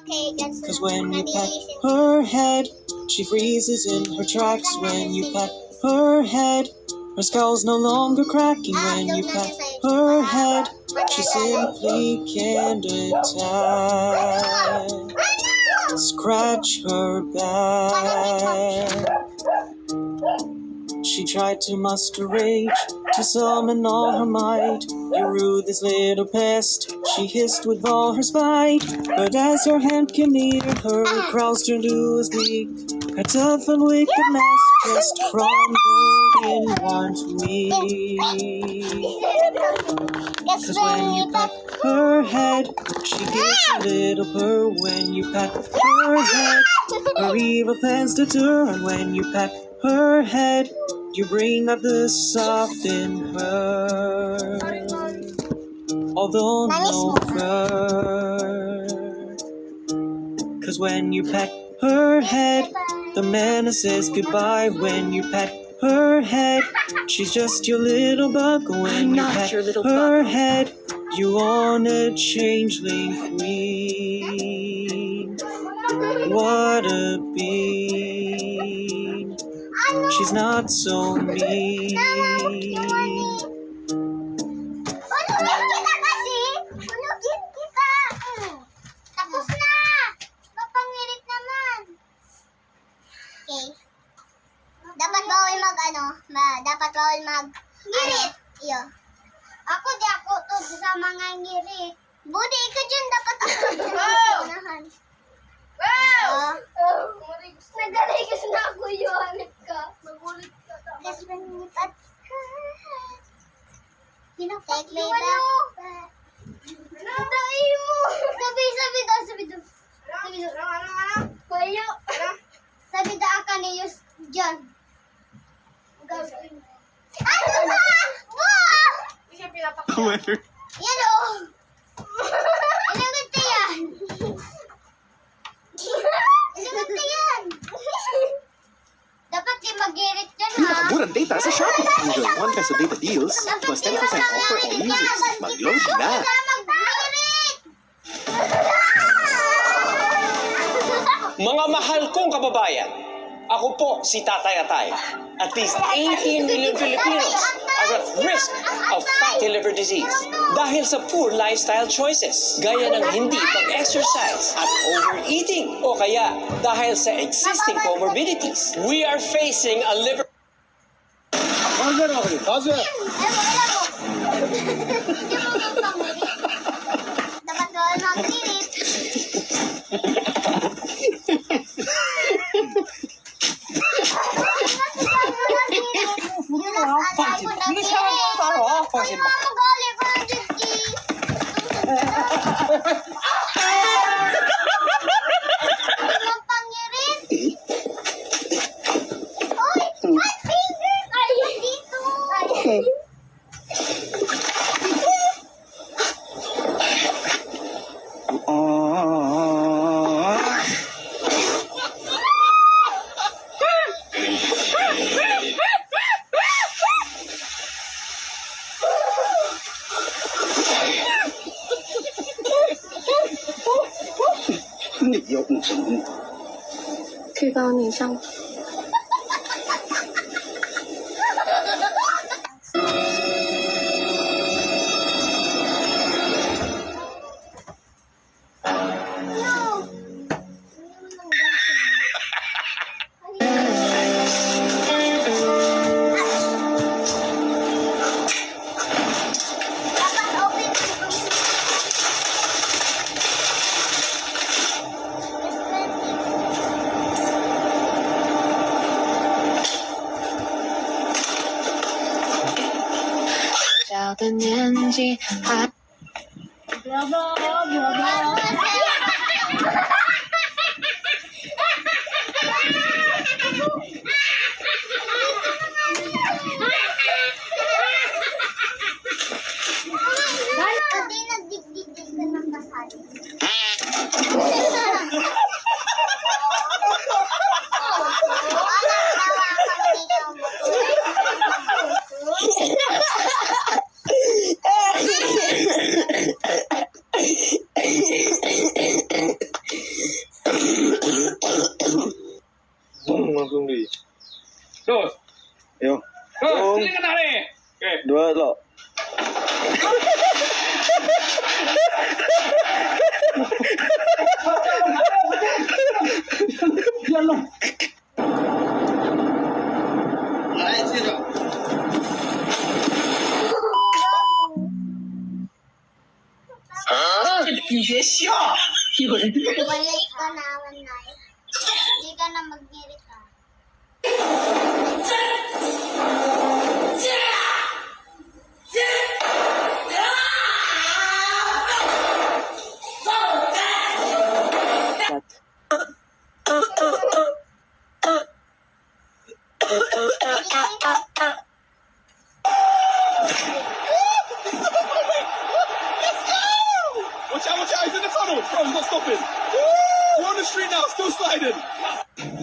'Cause when you pat her head, she freezes in her tracks. When you pat her head, her skull's no longer cracking. When you pat her head, she simply can't attack. Scratch her back. She tried to muster rage, to summon all her might. You ruthless little pest, she hissed with all her spite. But as her hand came near, her growls turned to a squeak. Her tough and wicked mask just crumbled in one tweak. 'Cause when you pat her head, she gives a little purr. When you pat her head, her evil plans deter. And when you pat her head, you bring out the soft in her, although no fur. 'Cause when you pat her head, the menace says goodbye. When you pat her head, she's just your little bug. When you pat her head, you want a changeling queen. What a bean. She's not so mean. Ulugin kita! Tapos na! Mapangirit naman. Okay. Dapat bawal ngirit. Iyo. Ako to sa mga ngirit. Budi, ikaw dyan dapat unahan. Wow! Nagaligas na ako yun. Magulit ka. Kasi manipat ka. Pinapak yung ano. Nanday mo. Sabi daw. Kuya. Sabi daw ka ni Yus dyan. Ano ba? Isa pinapak yan. Yan o. Ilagot na yan. Dapat di mag-girit dyan, ha? Murang data sa Shopee. Enjoy 1 peso data deals plus 10% off for all users. Mag-load na! Mga mahal kong kababayan, ako po si Tatay Atay. At least 18 million Filipinos are at risk of fatty liver disease dahil sa poor lifestyle choices, gaya ng hindi pag-exercise at overeating, o kaya dahil sa existing comorbidities. We are facing a liver... Dapat bawal mag-girit.最高你上。小的年纪还。Balik ka na, Manay. Hindi ka na mag-girit ka. Watch out, he's in the tunnel! Bro, he's not stopping! We're on the street now, still sliding!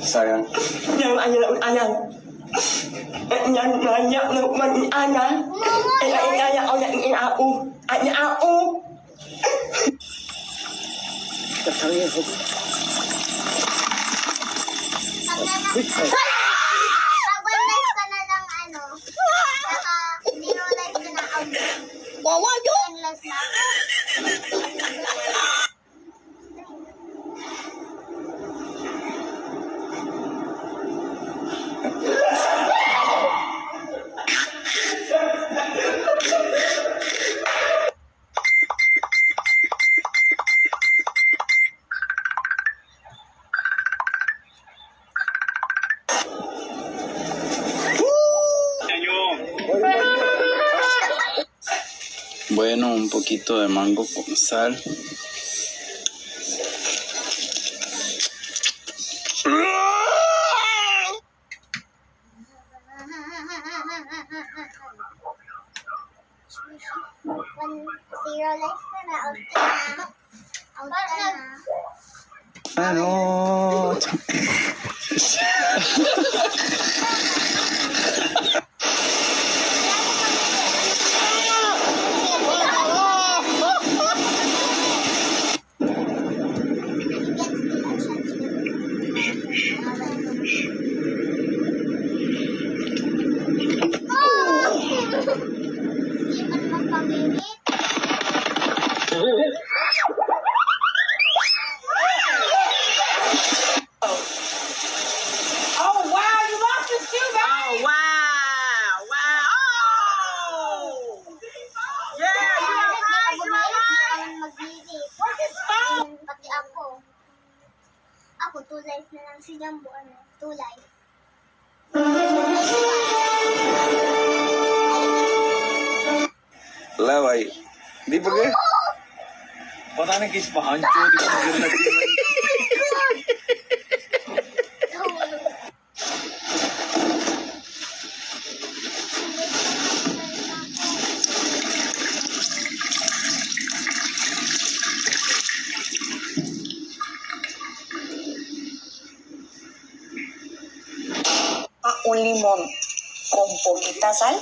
Sayang. Yang ayang. Yang banyak lukman ayang. Ayang orang ini aku. Ayang aku. Pag-live ka na lang, ano, saka zero life ka na out. Wawa yun! Endless na ako. Bueno, un poquito de mango con sal. Zero life ka na, out ka na. Out ka na. Ano? Hindi man magpamilit. Pati ako. Ako, 2 life na lang. Si Jumbo, 2 life. Laway. Di ba ga? Pata na kiss pa, Hancho, di ko mag-girit. Un limón con poquita sal.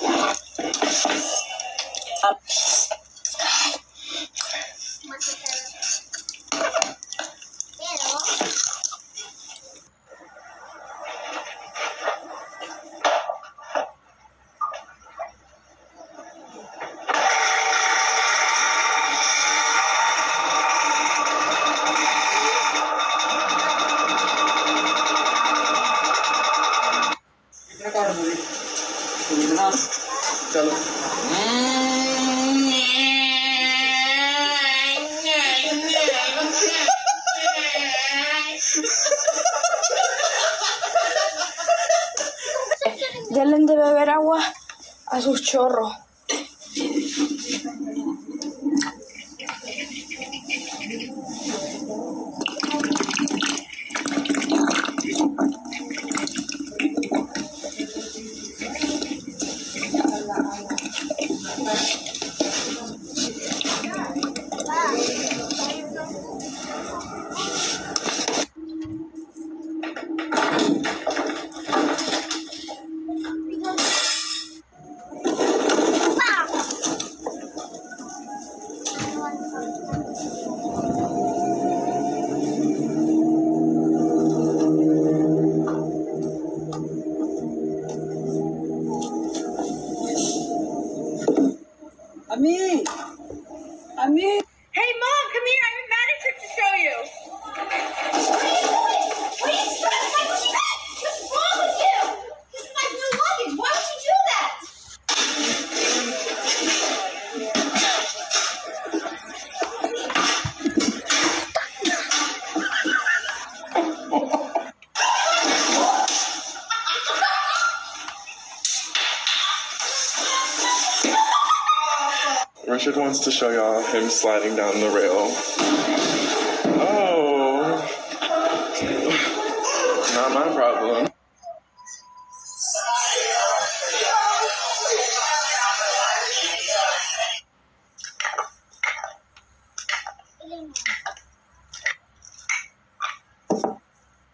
Masasarap. Pero, Chalo. Denle de beber agua a sus chorros. Richard wants to show y'all him sliding down the rail. Oh. Not my problem. Ilan mo?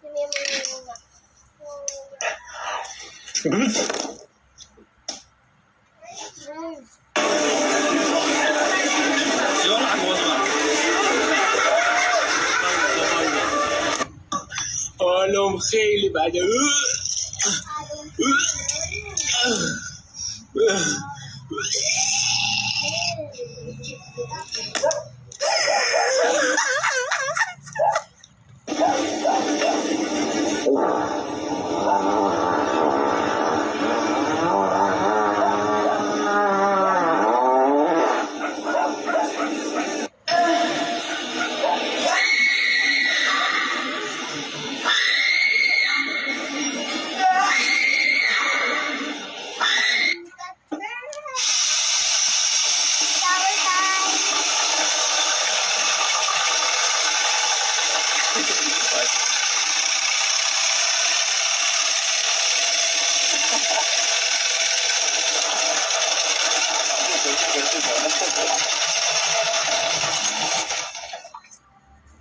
Sabihin mo yung Olom kheli bada. shower time.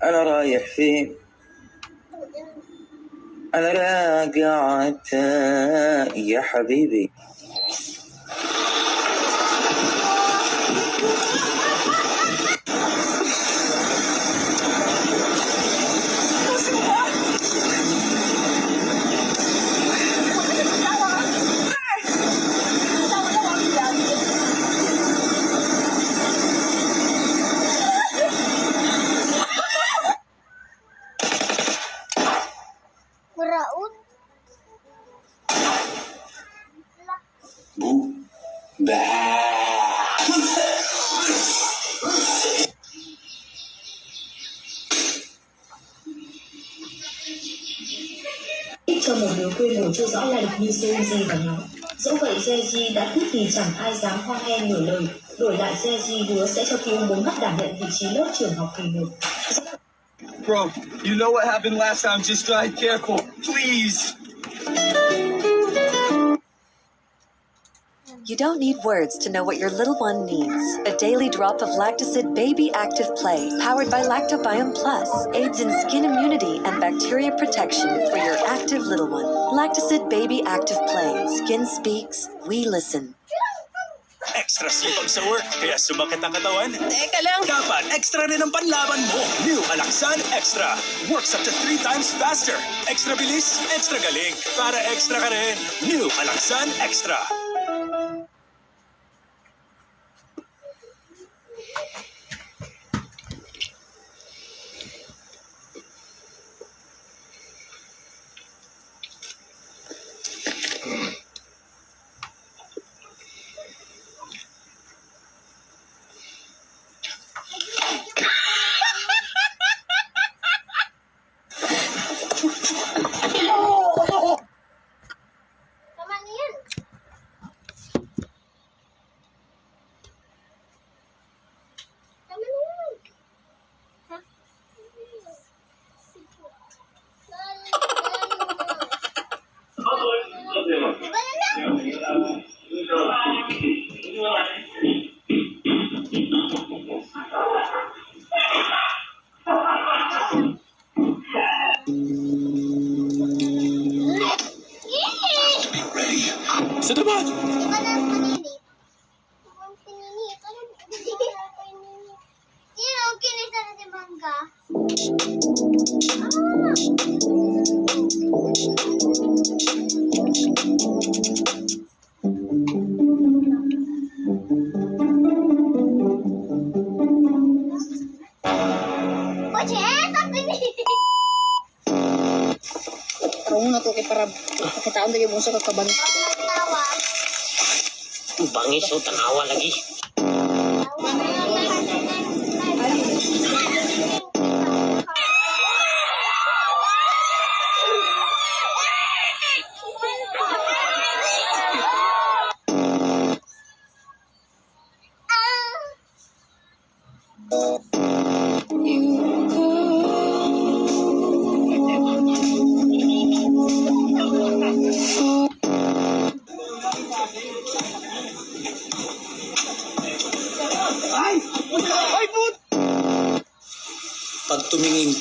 أنا رايح فين؟ أنا راجع يا حبيبي. Muraot. Cho một đứa quê mùa chưa rõ lai lịch như Seiji và nó. Dẫu vậy Seiji đã quyết vì chẳng ai dám hoang nghe nửa lời. Đổi lại Seiji hứa sẽ cho Ki bốn mắt đảm nhận vị trí lớp trưởng học kỳ 1. Bro, you know what happened last time. Just drive careful, please. You don't need words to know what your little one needs. A daily drop of Lactacid Baby Active Play, powered by Lactobiome Plus, aids in skin immunity and bacteria protection for your active little one. Lactacid Baby Active Play. Skin speaks, we listen. Extra sipag sa work, kaya sumakit ang katawan? Teka lang. Dapat extra rin ang panlaban mo. New Alaxan Extra. Works up to 3 times faster. Extra bilis, extra galing. Para extra ka rin. New Alaxan Extra. Tama na yan. Tama na yan. Ha? Diba na lang? Sa dapat! Diba na maninit? Ang pininit. Yun ang kinisa na si Bangga. Oye, esa pininit. Pero muna to kay para pakitaon tayo mo sa kakabangis ko. Tawa. Bangis o tanawa lagi.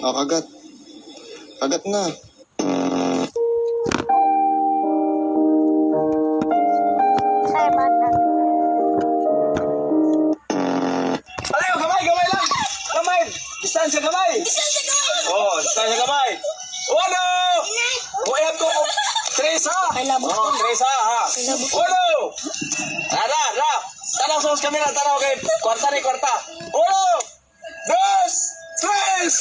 Oh, kagat. Kagat na. Alayo, gamay lang! Gamay! Distansya gamay! Oh, distansya gamay! Uno! Uyab ko! Teresa! Oh, Teresa, ha? Uno! Ra! Tanaw sa kamera, tanaw kay kwarta ni kwarta! Uno! Dos! Tres!